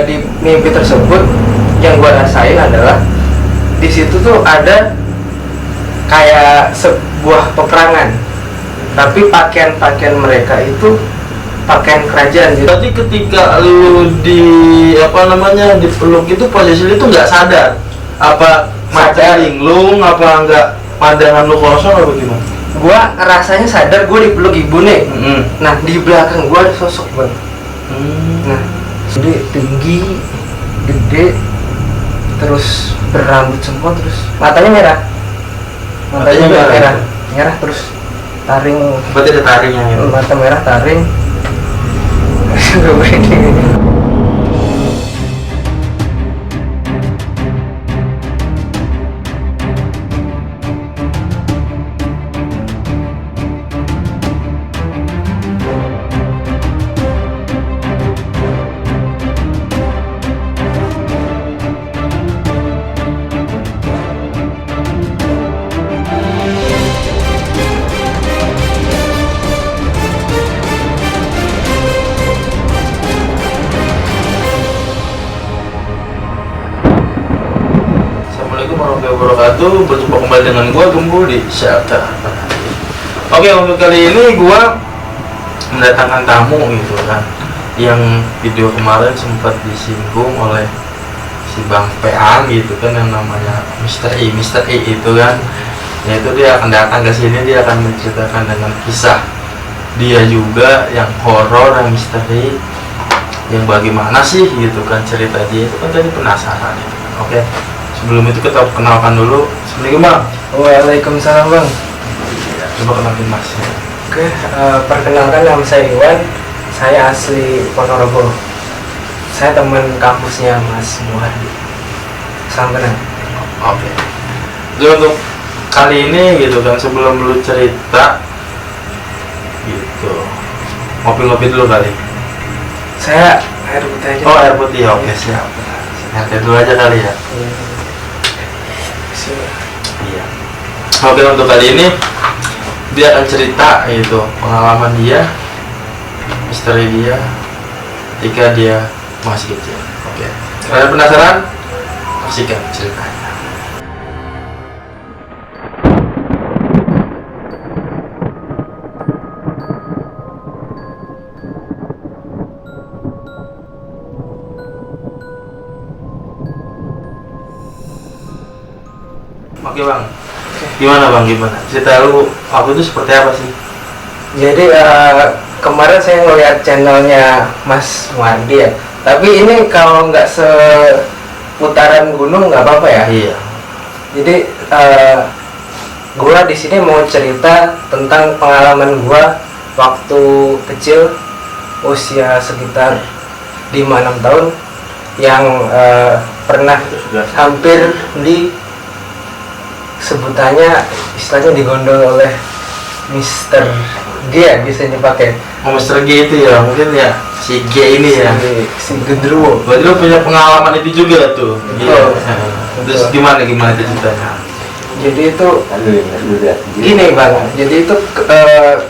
Di mimpi tersebut yang gue rasain adalah di situ tuh ada kayak sebuah peperangan, tapi pakaian mereka itu pakaian kerajaan gitu. Berarti ketika lu dipeluk itu posisi lu tuh nggak sadar? Apa mata linglung? Apa nggak pandangan lu kosong apa gimana? Gua rasanya sadar gue dipeluk ibu nih. Nah di belakang gue ada sosok bang. Nah tinggi, gede, terus berambut semua, terus matanya merah terus taring. Berarti ada taringnya ya? Mata merah taring. Gak begini. Assalamualaikum warahmatullahi wabarakatuh. Berjumpa kembali dengan gua Gembul di Shelter. Oke, untuk kali ini gua mendatangkan tamu gitu kan, yang video kemarin sempat disinggung oleh si Bang Peang gitu kan, yang namanya Mr. I itu kan, yaitu dia akan datang ke sini, dia akan menceritakan dengan kisah dia juga yang horor dan misteri, yang bagaimana sih gitu kan cerita dia itu kan, tadi penasaran gitu kan. Oke, sebelum itu kita kenalkan dulu. Assalamualaikum bang. Waalaikumsalam bang. Ya, coba kenalin mas. Oke, perkenalkan nama saya Iwan. Saya asli Ponorogo. Saya teman kampusnya Mas Muhardi. Salam kenal. Oke. Jadi untuk kali ini gitu kan, sebelum lu cerita gitu, ngopi-ngopi dulu kali. Saya air putih aja. Oh, air putih. Oke, siap. Nanti dulu aja kali ya. Iya. Oke, untuk kali ini dia akan cerita itu pengalaman dia, misteri dia ketika dia masih kecil. Oke. Kalian penasaran? Saksikan ceritanya. Oke bang, gimana bang, gimana? Cerita lu waktu itu seperti apa sih? Jadi kemarin saya ngeliat channelnya Mas Muhardi ya. Tapi ini kalau nggak seputaran gunung nggak apa-apa ya. Iya. Jadi gua di sini mau cerita tentang pengalaman gua waktu kecil, usia sekitar 5-6 tahun, yang pernah hampir di sebutannya, istilahnya digondol oleh Mr. G ya, bisa dipakai. Oh, Mr. G itu ya, mungkin ya si G ini ya. Si Gendruwo. Berarti lu punya pengalaman itu juga tuh. Betul. Terus gimana ceritanya? Jadi itu gini bang, jadi itu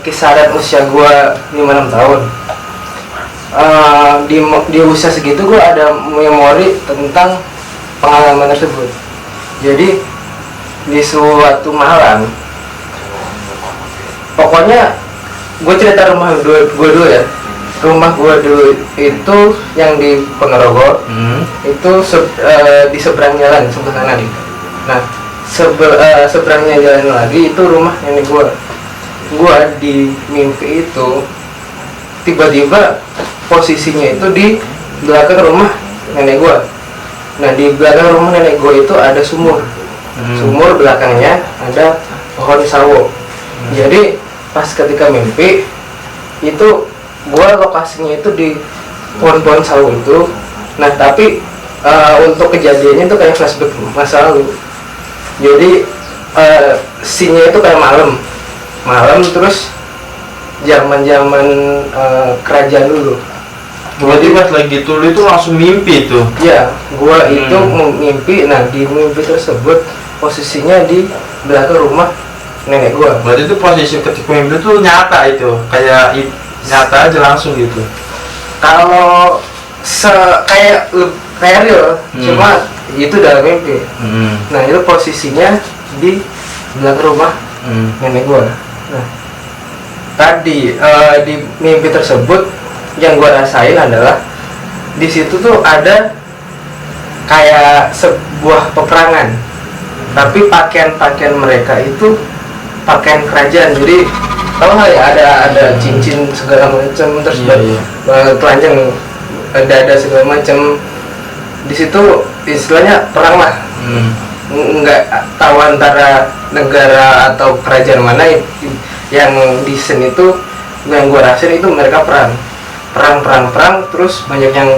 kisaran usia gua 5-6 tahun. Di usia segitu gua ada memori tentang pengalaman tersebut. Jadi di suatu malam, pokoknya gue cerita rumah gue dulu ya. Rumah gue dulu itu yang di Ponorogo, itu di seberang jalan sebelah kanan. Nah seberangnya jalan lagi itu rumah nenek gue. Gue di mimpi itu tiba-tiba posisinya itu di belakang rumah nenek gue. Nah di belakang rumah nenek gue itu ada sumur. Sumur belakangnya ada pohon sawo. Jadi pas ketika mimpi itu gua lokasinya itu di pohon-pohon sawo itu. Nah tapi untuk kejadiannya itu kayak flashback masa lalu. Jadi scene-nya itu kayak malam terus zaman kerajaan dulu. Berarti pas lagi dulu itu langsung mimpi tuh? Ya, gua itu mimpi. Nah di mimpi tersebut posisinya di belakang rumah nenek gua. Berarti itu posisi ketika mimpi itu nyata itu, kayak nyata aja langsung gitu. Kalau kayak real, cuma itu dalam mimpi. Nah itu posisinya di belakang rumah nenek gua. Nah tadi di mimpi tersebut yang gua rasain adalah di situ tuh ada kayak sebuah peperangan, tapi pakaian mereka itu pakaian kerajaan. Jadi tahu nggak ya, ada cincin segala macam, terus telanjang, ada segala macam. Di situ istilahnya perang lah. Nggak tahu antara negara atau kerajaan mana yang di sini itu. Yang gue rasain itu mereka perang, terus banyak yang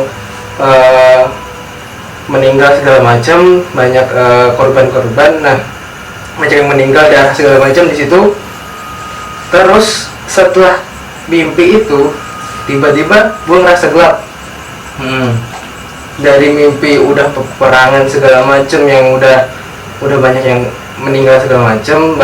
meninggal segala macam, banyak korban-korban. Nah banyak yang meninggal dan segala macam di situ. Terus setelah mimpi itu tiba-tiba gue ngerasa gelap. Dari mimpi udah peperangan segala macam, yang udah banyak yang meninggal segala macam,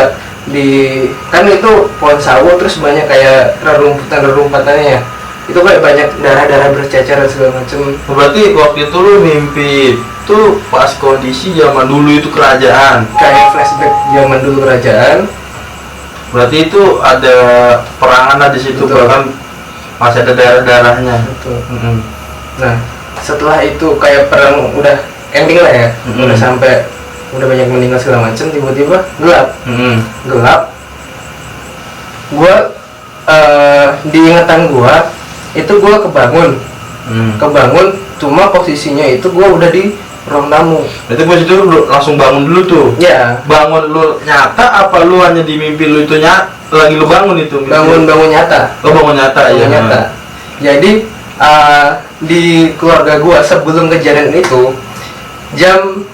kan itu pohon sawo, terus banyak kayak rerumputannya ya, itu kayak banyak darah berceceran segala macam. Berarti waktu itu lu mimpi itu pas kondisi zaman dulu itu kerajaan, kayak flashback zaman dulu kerajaan. Berarti itu ada perangan di situ. Betul. Bahkan masih ada darahnya. Betul. Nah setelah itu kayak perang udah ending lah ya, udah banyak meninggal segala macam, tiba-tiba gelap. Gua di ingatan gua itu gua kebangun, cuma posisinya itu gua udah di ruang tamu. Itu posisi itu lu langsung bangun dulu tuh? Ya. Bangun lu nyata apa lu hanya di mimpi lu itu lagi lu bangun itu? Bangun nyata. Oh bangun nyata ya. Nyata. Jadi di keluarga gua sebelum kejadian itu jam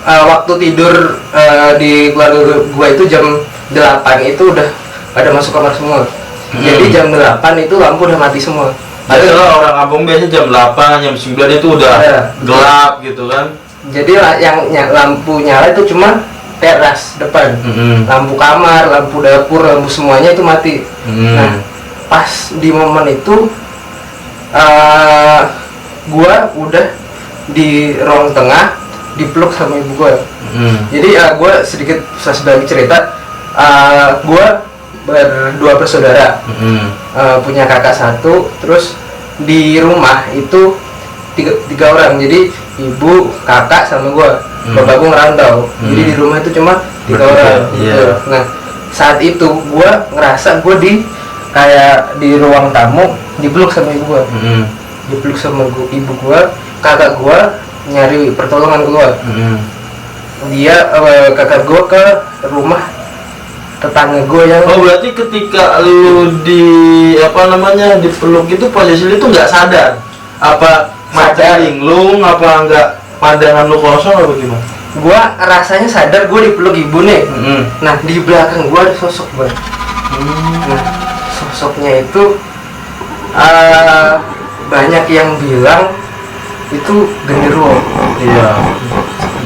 waktu tidur di keluarga gua itu jam 8 itu udah pada masuk kamar semua. Jadi jam 8 itu lampu udah mati semua. Padahal orang kampung biasanya jam 8, jam 9 itu udah gelap gitu kan. Jadi yang lampu nyala itu cuma teras depan. Lampu kamar, lampu dapur, lampu semuanya itu mati. Nah pas di momen itu gua udah di ruang tengah dipeluk sama ibu gua. Jadi gua sedikit flashback cerita. Gua berdua bersaudara, punya kakak satu, terus di rumah itu tiga orang, jadi ibu, kakak, sama gua. Bapak gua ngerantau, jadi di rumah itu cuma 3 orang. Iya. Nah saat itu gua ngerasa gua kayak di ruang tamu dipeluk sama ibu gua, dipeluk sama ibu gua. Kakak gua nyari pertolongan keluar. Kakak gua ke rumah tetangga gue yang... Oh berarti ketika lu dipeluk itu posisi lu itu nggak sadar? Apa mata linglung, apa nggak pandangan lu kosong atau gimana? Gua rasanya sadar gue dipeluk ibu nih. Nah di belakang gue ada sosok gue. Nah sosoknya itu banyak yang bilang itu genderuwo. Iya.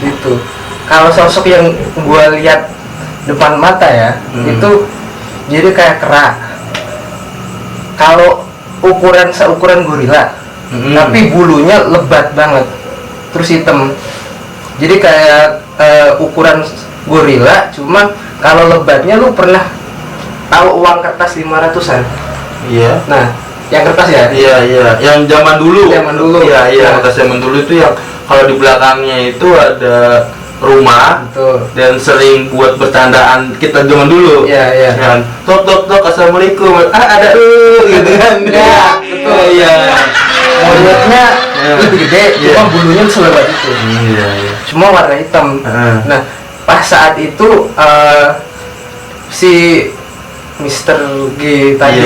Gitu. Kalau sosok yang gue lihat depan mata ya, itu jadi kayak kera. Kalau seukuran gorila, tapi bulunya lebat banget, terus hitam. Jadi kayak ukuran gorila, cuma kalau lebatnya lu pernah tahu uang kertas 500-an? Iya. Nah, yang kertas ya? Iya. Yang zaman dulu. Iya. Nah, kertas zaman dulu itu yang kalau di belakangnya itu ada rumah. Betul. Dan sering buat bercandaan kita zaman dulu. Iya. Kan, tok assalamualaikum. Ada gitu kan. Ya, betul. Iya. Mulutnya lebih gede, cuma bulunya selebat itu. Iya. Cuma warna hitam. Nah, pas saat itu si Mr. G tadi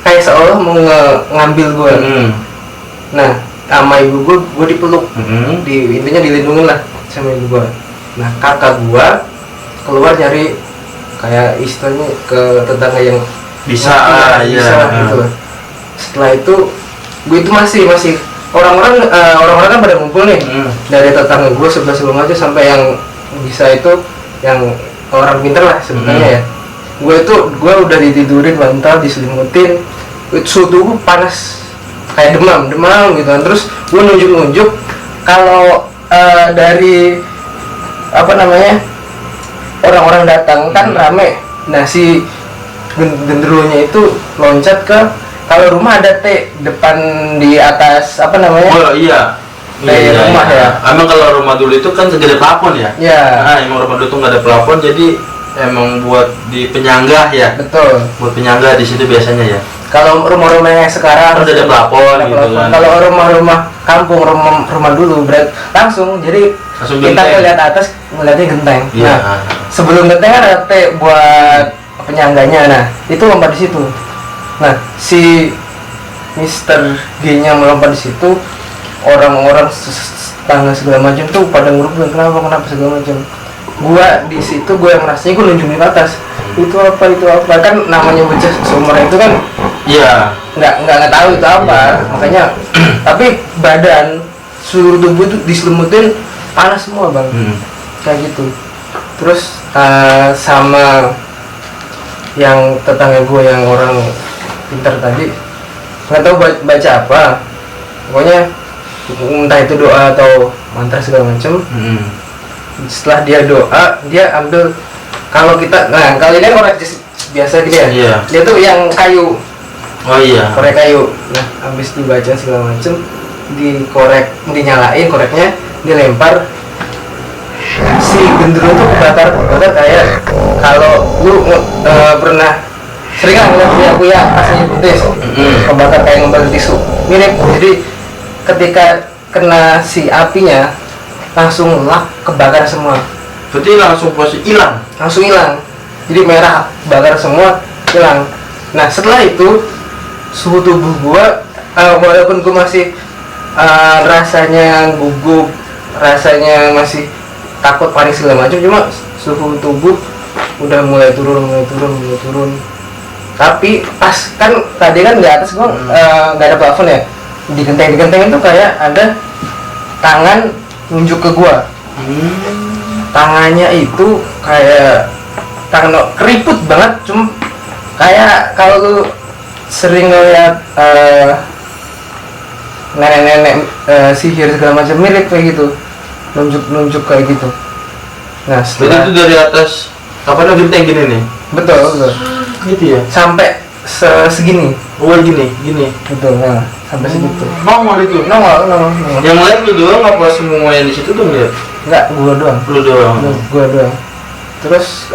kayak seolah mau ngambil gue. Nah, sama ibu gue dipeluk, intinya dilindungin lah sama ibu gue. Nah kakak gue keluar nyari kayak istilahnya ke tetangga yang bisa gitu. Setelah itu gue itu masih orang-orang kan pada ngumpul nih, dari tetangga gue sebelah aja sampai yang bisa itu yang orang pintar lah sebenarnya ya. Gue udah ditidurin bantal, diselimutin, suhu tubuh panas kayak demam gitu kan. Terus gue nunjuk kalau dari apa namanya orang-orang datang kan rame. Nah si genderuwonya itu loncat ke, kalau rumah ada T depan di atas apa namanya? Oh iya. Rumah ya. Emang kalau rumah dulu itu kan segede plafon ya? Iya. Nah, emang rumah dulu tuh nggak ada plafon, jadi emang buat di penyangga ya. Betul. Buat penyangga di situ biasanya ya. Kalau rumah-rumah yang sekarang Udah ada plafon ada gitu plafon. kan. Kalau rumah-rumah kampung, rumah dulu berat langsung. Jadi Langsung kita genteng. ngeliat atas ngeliatnya genteng. Iya. Nah, sebelum genteng kan ada T buat penyangganya. Nah, itu lompat di situ. Nah, si Mister G-nya melompat di situ, orang-orang tangga segala macam tuh pada ngurup kenapa segala macam. Gua di situ gua yang rasanya gua nunjukin ke atas. Itu apa kan namanya bocah seumuran itu kan Iya. nggak tahu itu apa. Makanya tapi badan seluruh tubuh itu diselimutin panas semua, Bang. Kayak gitu. Terus sama yang tetangga gue yang orang pintar tadi, nggak tahu baca apa, pokoknya entah itu doa atau mantra segala macam. Setelah dia doa, dia ambil, kalau kita, nah kali ini korek biasa gitu ya. Iya. Dia tuh yang kayu, Oh iya. korek kayu. Nah habis dibaca segala macam, dikorek, dinyalain koreknya, dilempar, si genderuwo tuh kebakar kayak kalau lu pernah sering kan ngeliat kuya aslinya putih kebakar kayak ngembal tisu, mirip. Jadi ketika kena si apinya langsung kebakar semua, Berarti langsung posisi hilang. jadi merah, bakar semua, hilang. Nah setelah itu suhu tubuh gua walaupun gua masih rasanya gugup, rasanya masih takut, panik segala macam, cuma suhu tubuh udah mulai turun. Tapi pas kan tadi kan di atas gua nggak ada plafon ya, di genteng itu kayak ada tangan nunjuk ke gua. Tangannya itu kayak tangan keriput banget, cuma kayak kalau lu sering ngeliat nenek-nenek sihir segala macam, mirip kayak gitu, nunjuk kayak gitu. Nah setelah Berarti itu dari atas kapan genteng gini nih? betul Gitu ya. sampai segini, Oh gini. betul. Nah sampai segitu. Nongol itu. Nongol. Yang lain lu doang apa semua yang di situ tuh lihat? Enggak, gua doang. Lu doang. Gua doang. Terus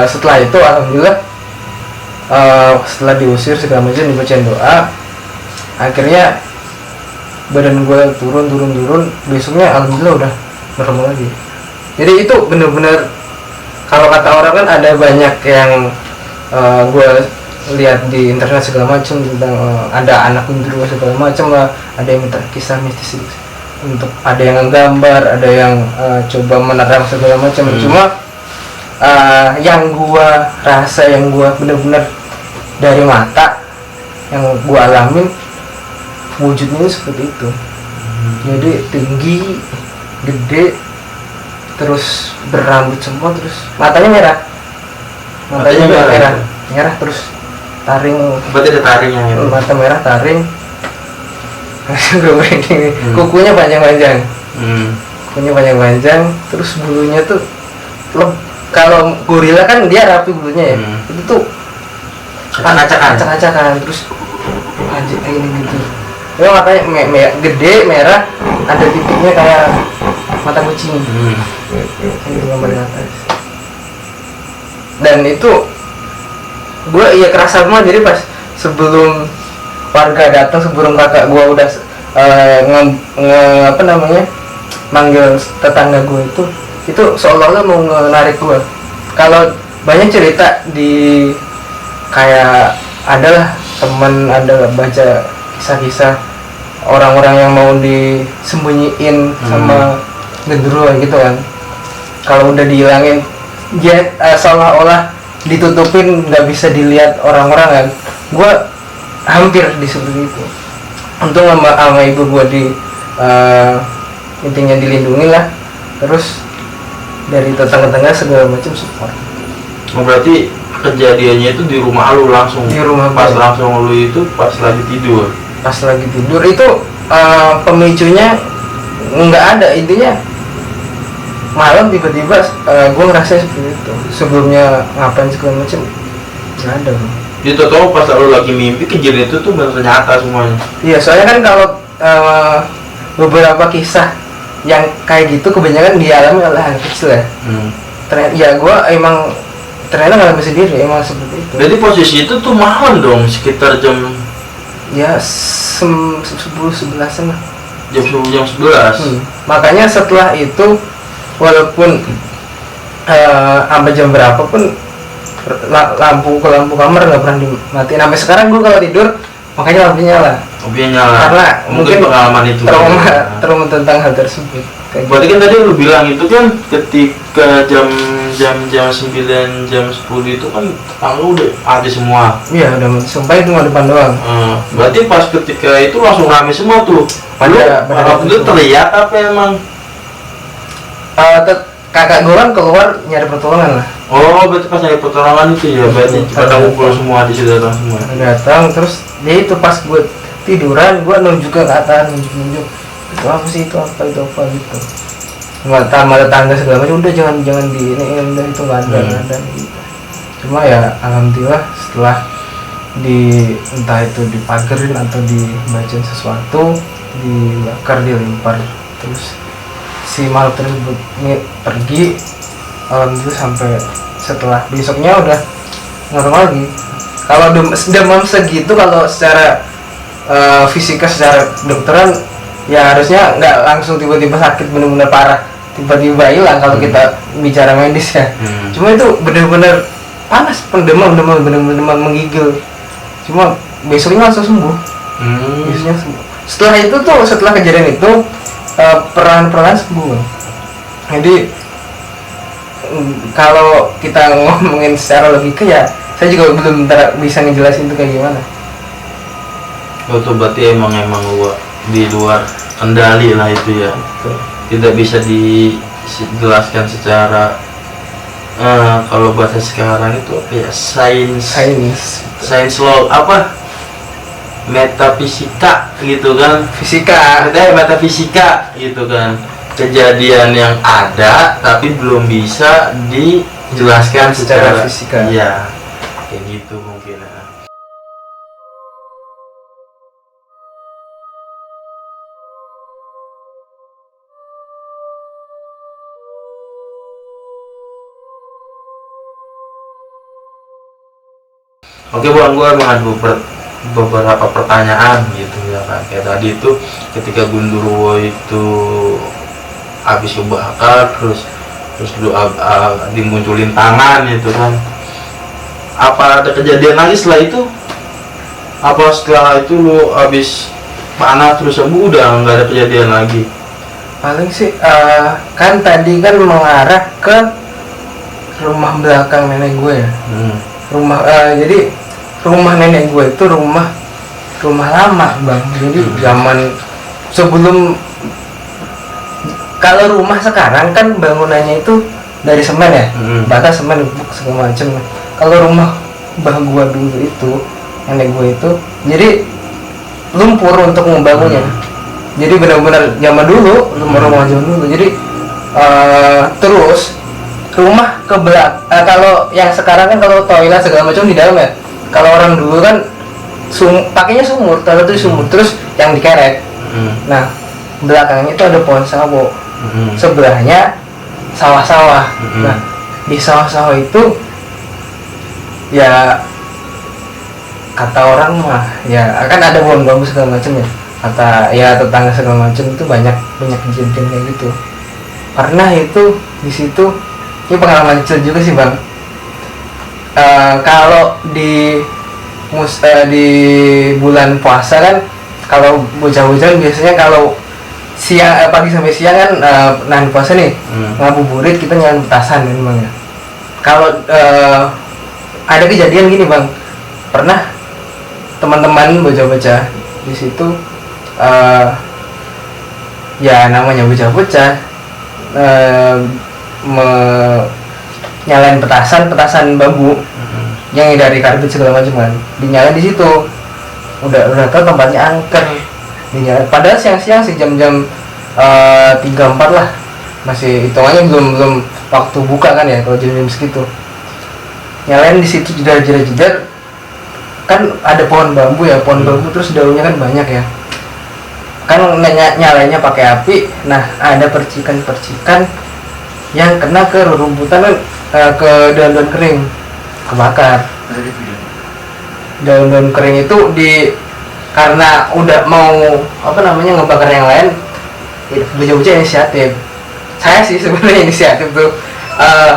setelah itu alhamdulillah, setelah diusir segala macam, dibacain doa, akhirnya badan gue turun. Besoknya alhamdulillah udah normal lagi. Jadi itu bener-bener, kalau kata orang kan ada banyak yang gue lihat di internet segala macam tentang ada anak genderuwo segala macam lah, ada yang minta kisah mistis untuk, ada yang gambar, ada yang coba menerang segala macam. Cuma yang gua rasa, yang gua bener-bener dari mata yang gua alamin, wujudnya seperti itu. Jadi tinggi, gede, terus berambut semua, terus matanya merah, merah terus taring. Berarti ada taringnya ya. Mata merah, taring. Kukunya panjang-panjang. Kukunya panjang-panjang, terus bulunya tuh kalau gorila kan dia rapi bulunya ya. Itu tuh acak-acakan, terus anjir kayak ini gitu. Ya matanya gede, merah, ada titiknya kayak mata kucing. Itu gambar di atas. Dan itu gue kerasa banget. Jadi pas sebelum warga datang, sebelum kakak gue udah manggil tetangga gue itu seolah-olah mau menarik gue. Kalau banyak cerita di kayak adalah temen, ada baca kisah-kisah orang-orang yang mau disembunyiin sama genderuwo gitu kan. Kalau udah dihilangin, dia seolah-olah ditutupin, nggak bisa dilihat orang-orang kan. Gue hampir seperti itu. Untung sama ibu gue intinya dilindungi lah. Terus dari tetangga-tetangga segala macam support. Oh, berarti kejadiannya itu di rumah lu langsung? Di rumah pas gue. langsung lu itu pas lagi tidur? pas lagi tidur itu pemicunya nggak ada, intinya malam tiba-tiba gue ngerasa seperti itu. Sebelumnya ngapain segala macam nggak ada bro. Jadi tau pas lu lagi mimpi kejadian itu tuh bener nyata semuanya. Iya, soalnya kan kalau beberapa kisah yang kayak gitu kebanyakan dialami oleh anak kecil ya. Ternyata ya gue emang ternyata ngalamin sendiri emang seperti itu. Jadi posisi itu tuh malam dong, sekitar jam Ya 10-11an lah. jam 10 jam 11. Makanya setelah itu walaupun sampai jam berapa pun lampu kamar nggak pernah dimatiin. Sampai sekarang gue kalau tidur makanya lampunya nyala. Lampunya nyala. Karena mungkin pengalaman itu. Trauma tentang hal tersebut. Kayak berarti kan tadi lu bilang itu kan ketika jam 9 jam 10 itu kan tetangga udah ada semua. Iya, udah sumpah itu cuma depan doang. Berarti pas ketika itu langsung rame semua tuh. Pada itu terlihat apa emang? Kakak gue kan keluar nyari pertolongan lah. Oh, berarti pas nyari pertolongan itu ya, berarti pada ngumpul semua di situ, datang semua. Datang terus dia itu pas gue tiduran, gue nunjuk ke atas, nunjuk itu apa sih, itu apa gitu. Sama tetangga segala macam udah jangan di ini udah itu nggak ada gitu. Cuma ya alhamdulillah setelah entah itu dipagerin atau dibacain sesuatu, dibakar, dilempar, terus si makhluk tersebut ini pergi. Alhamdulillah sampai setelah besoknya udah normal lagi. Kalau demam segitu, kalau secara fisika, secara dokteran ya harusnya nggak langsung tiba-tiba sakit benar-benar parah, tiba-tiba hilang kalau kita bicara medis ya. Cuma itu benar-benar panas, demam benar-benar menggigil. Cuma besoknya langsung sembuh. Biasanya sembuh. Setelah kejadian itu perlahan-perlahan sembuh. Jadi kalau kita ngomongin secara logika ya saya juga belum bisa ngejelasin itu kayak gimana. Itu berarti emang di luar kendali lah itu ya. Betul. Tidak bisa dijelaskan secara kalau bahasa sekarang itu apa ya, sains law apa, metafisika gitu kan, metafisika gitu kan, kejadian yang ada tapi belum bisa dijelaskan secara fisika. Iya, kayak gitu mungkin. Oke Bang, gue emang ada beberapa pertanyaan gitu ya kan. Kayak tadi itu ketika Gundurwo itu habis kebakar, terus lu dimunculin tangan itu kan. Apa ada kejadian lagi setelah itu? Apa setelah itu lu habis panas terus sembuh udah nggak ada kejadian lagi? Paling sih kan tadi kan mengarah ke rumah belakang nenek gue ya. Jadi rumah nenek gue itu rumah lama bang. Jadi zaman sebelum, kalau rumah sekarang kan bangunannya itu dari semen ya, bata semen segala macem. Kalau rumah mbah gue dulu itu, nenek gue itu jadi lumpur untuk membangunnya. Jadi benar-benar zaman dulu, rumah zaman dulu. Jadi terus rumah ke belakang, kalau yang sekarang kan kalau toilet segala macam di dalam ya. Kalau orang dulu kan pakainya sumur, terus yang dikerek. Nah, belakangnya itu ada pohon sawo. Sebelahnya sawah-sawah. Nah, di sawah-sawah itu ya kata orang mah ya akan ada pohon bambu segala macam ya. Kata ya tetangga segala macam itu banyak kejadian kayak gitu. Karena itu di situ ini pengalaman kecil juga sih bang. Kalau di bulan puasa kan, kalau bocah-bocah biasanya kalau siang pagi sampai siang kan nahan puasa nih, ngabuburit, kita nyalain petasan kan bang ya. Kalau ada kejadian gini bang, pernah teman-teman bocah-bocah di situ ya namanya bocah-bocah nyalain petasan bambu yang dari karbit segala macam kan, dinyalain di situ. udah tahu tempatnya angker dinyalain. Padahal siang-siang sih jam-jam 3-4 lah, masih hitungannya belum waktu buka kan ya kalau jam-jam segitu. Nyalain di situ jedar kan ada pohon bambu ya, pohon bambu terus daunnya kan banyak ya, kan nyalainnya pakai api. Nah ada percikan yang kena ke rerumputan kan, ke daun-daun kering, kebakar. Daun-daun kering itu karena udah mau ngebakar yang lain, bocah-bocah inisiatif. Saya sih sebenarnya inisiatif tuh,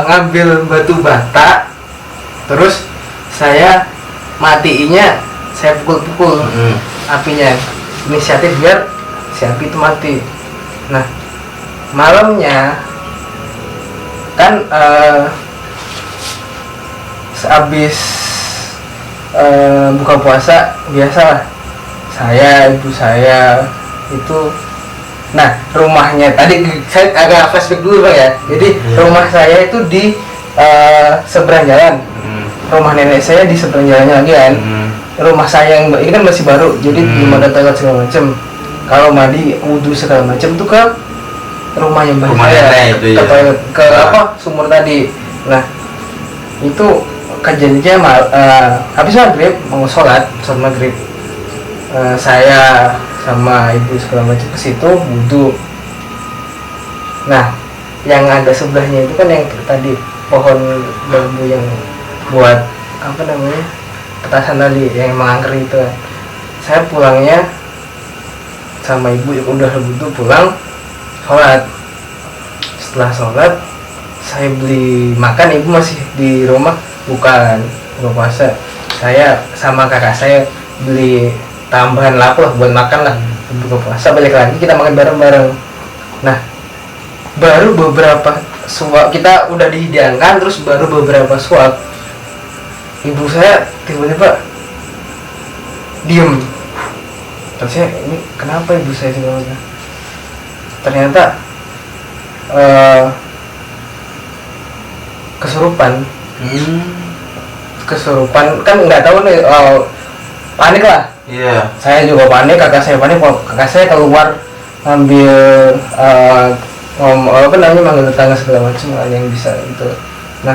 ngambil batu bata, terus saya matiinnya, saya pukul-pukul apinya, inisiatif biar si api itu mati. Nah malamnya kan sehabis buka puasa biasalah, ibu saya itu, nah rumahnya tadi saya agak flashback dulu Bang ya. Jadi rumah saya itu di seberang jalan, rumah nenek saya di seberang jalannya lagi kan. Rumah saya yang ini kan masih baru, jadi belum ada toilet segala macam. Kalau mandi wudhu segala macam tuh ke rumahnya mbak saya, ke toilet, ke sumur tadi. Nah itu kejadiannya habis maghrib, mau sholat maghrib, saya sama ibu segala macam ke situ wudhu. Nah yang ada sebelahnya itu kan yang tadi pohon bambu yang buat petasan tadi yang mengangker itu kan. Saya pulangnya sama ibu yang udah wudhu pulang sholat. Setelah sholat saya beli makan, ibu masih di rumah buka puasa. Saya sama kakak saya beli tambahan lauk lah buat makan lah buka puasa, balik lagi kita makan bareng-bareng. Nah baru beberapa suap kita udah dihidangkan, terus baru beberapa suap ibu saya tiba-tiba diem. Terus saya, ini kenapa ibu saya tiba-tiba? Ternyata kesurupan. Kesurupan kan nggak tahu nih, panik lah. Iya. Saya juga panik, kakak saya panik. Kakak saya keluar ngambil manggil tetangga segala macam yang bisa itu. Nah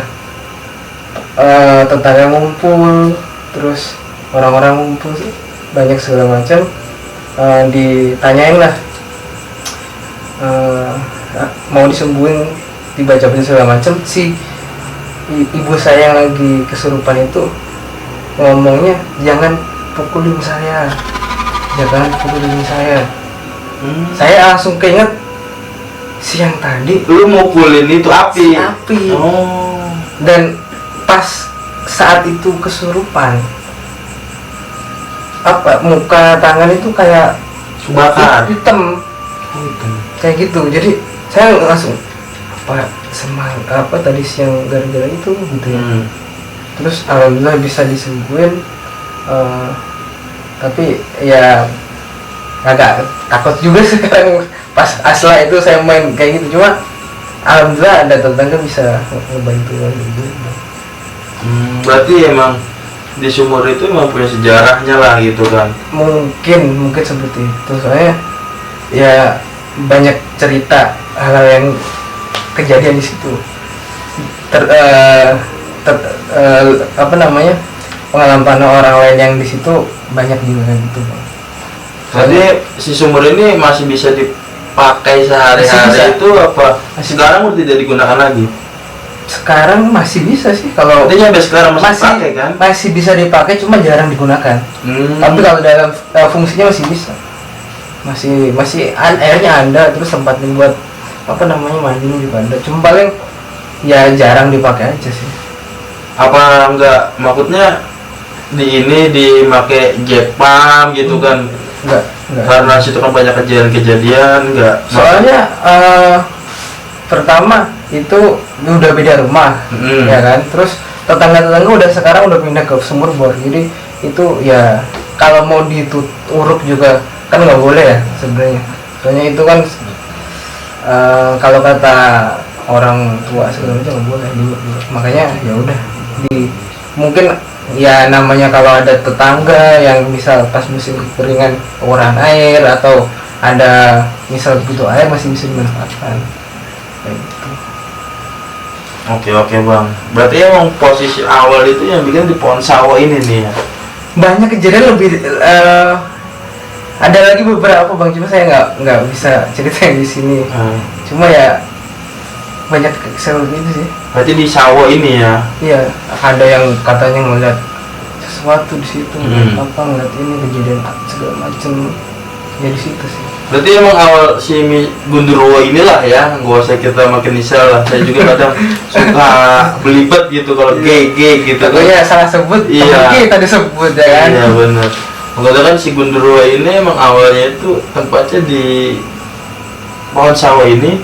tetangga ngumpul, terus orang-orang ngumpul banyak segala macam, ditanyain lah, mau disembuhin, dibaca-baca segala macam. Si ibu saya yang lagi kesurupan itu ngomongnya, jangan pukulin saya. Saya langsung keinget siang tadi lu mukulin itu api. Oh. Dan pas saat itu kesurupan, muka tangan itu kayak bakar hitam. Kayak gitu. Jadi saya langsung tadi siang gara-gara itu gitu ya. Terus alhamdulillah bisa disembuhin, tapi ya agak takut juga sekarang pas asla itu saya main kayak gitu. Cuma alhamdulillah ada tetangga bisa ngebantu gitu. Berarti emang di sumur itu emang punya sejarahnya lah gitu kan. Mungkin seperti itu, soalnya ya banyak cerita hal yang kejadian di situ. Pengalaman orang lain yang di situ banyak juga gitu. Jadi si sumur ini masih bisa dipakai sehari-hari itu apa? Sekarang udah tidak digunakan lagi? Sekarang masih bisa sih, kalau artinya sekarang masih dipakai kan? Masih bisa dipakai, cuma jarang digunakan. Tapi kalau dalam fungsinya masih bisa. Masih airnya ada, terus tempat buat mandi juga ada. Cuma paling ya jarang dipakai aja sih. Apa enggak maksudnya dipakai Jepang gitu kan? Enggak. Karena situ kan banyak kejadian-kejadian enggak. Soalnya pertama itu udah beda rumah, ya kan. Terus tetangga-tetangga sekarang udah pindah ke sumur bor. Jadi itu ya kalau mau diuruk juga kan nggak boleh ya sebenarnya. Soalnya itu kan kalau kata orang tua segala macam nggak boleh dulu. Makanya ya udah mungkin ya namanya kalau ada tetangga yang misal pas musim kekeringan kekurangan air atau ada misal butuh air masih bisa dimanfaatkan kayak gitu. Oke bang, berarti emang posisi awal itu yang bikin di pohon sawo ini nih ya? Banyak kejadian lebih ada lagi beberapa bang, cuma saya nggak bisa ceritain di sini. Cuma ya banyak seru gitu sih. Berarti di sawo ini ya? Iya, ada yang katanya ngeliat sesuatu di situ, ngeliat ini kejadian segala macem ya di situ sih. Berarti emang awal si Gundurwo inilah ya, gak usah kita makin misal lah. Saya juga kadang suka belibet gitu kalau GG gitu. Pokoknya salah sebut, iya. Tadi sebut ya kan. Iya benar. Mengatakan si Gundurwo ini emang awalnya itu tempatnya di pohon sawo ini,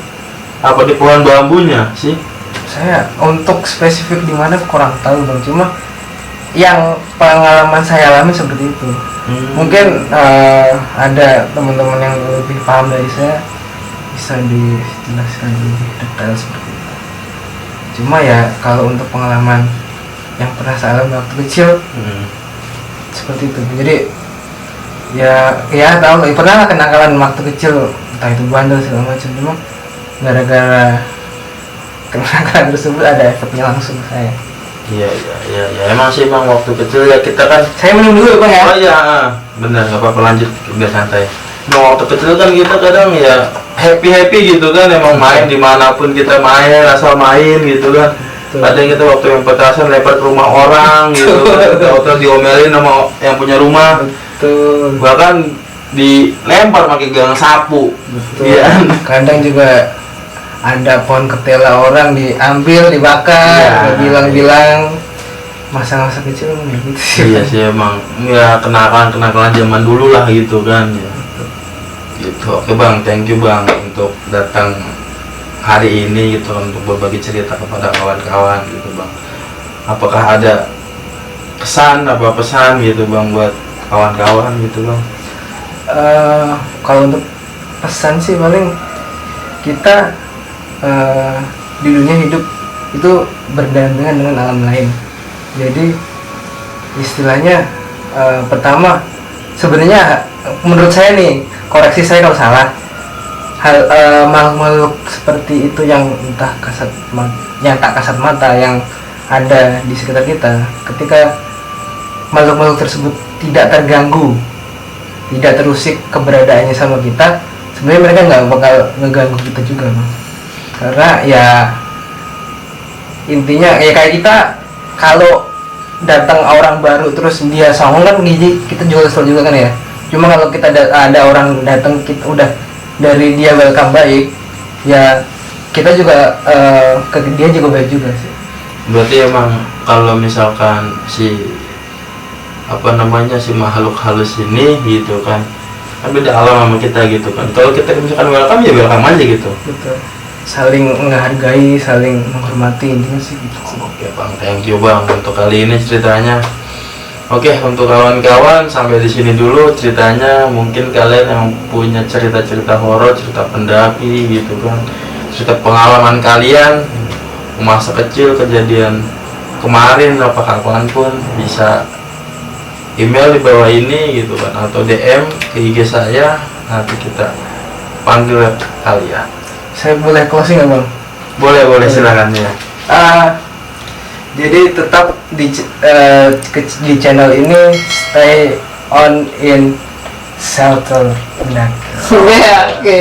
apa di pohon bambunya sih? Saya untuk spesifik di mana kurang tahu bang, cuma yang pengalaman saya alami seperti itu. Mungkin ada teman-teman yang lebih paham dari saya bisa dijelaskan lebih detail seperti itu. Cuma ya kalau untuk pengalaman yang pernah saya alami waktu kecil seperti itu. Jadi ya tahu pernah kenakalan waktu kecil, entah itu bandel segala macam, cuma gara-gara kenakalan tersebut ada efeknya langsung ke saya. Iya, emang sih emang waktu kecil ya kita kan. Saya minum dulu bang ya. Oh iya, benar, nggak apa-apa, lanjut biar santai. Nah waktu kecil kan kita kadang ya happy gitu kan, emang main dimanapun kita main, asal main gitu kan. Kadang kita waktu yang petasan lempar ke rumah orang gitu kan, atau diomelin sama yang punya rumah. Betul. Bahkan dilempar pakai gang sapu. Betul. Iya. Kadang juga ada pohon ketela orang diambil, dibakar, bilang-bilang masa-masa kecil gitu sih. Iya sih emang ya kenakalan zaman dulu lah gitu kan ya. Gitu. Oke bang, thank you bang untuk datang hari ini gitu untuk berbagi cerita kepada kawan-kawan gitu bang. Apakah ada pesan gitu bang buat kawan-kawan gitu bang? Kalau untuk pesan sih paling kita di dunia hidup itu berdampingan dengan alam lain. Jadi istilahnya pertama sebenarnya menurut saya nih, koreksi saya kalau salah, makhluk seperti itu yang entah tak kasat mata yang ada di sekitar kita, ketika makhluk-makhluk tersebut tidak terganggu, tidak terusik keberadaannya sama kita, sebenarnya mereka nggak bakal ngeganggu kita juga bang. Karena ya intinya ya kayak kita kalau datang orang baru terus dia songong kan kita juga kesel juga kan ya. Cuma kalau kita ada orang datang kita udah dari dia welcome baik, ya kita juga ke dia juga baik juga sih. Berarti emang kalau misalkan si si makhluk halus ini gitu kan beda alam sama kita gitu kan. Kalau kita misalkan welcome ya welcome aja gitu. Betul. Saling menghargai, saling menghormati, intinya sih gitu. Oke bang, thank you bang untuk kali ini ceritanya. Oke, untuk kawan-kawan sampai di sini dulu ceritanya. Mungkin kalian yang punya cerita-cerita horor, cerita pendaki gitu kan, cerita pengalaman kalian masa kecil, kejadian kemarin apa kapanpun, bisa email di bawah ini gitu kan, atau DM ke IG saya, nanti kita panggil kalian. Saya boleh closing nggak bang? Boleh silakan ya. Jadi tetap di channel ini stay on in shelter. Oke.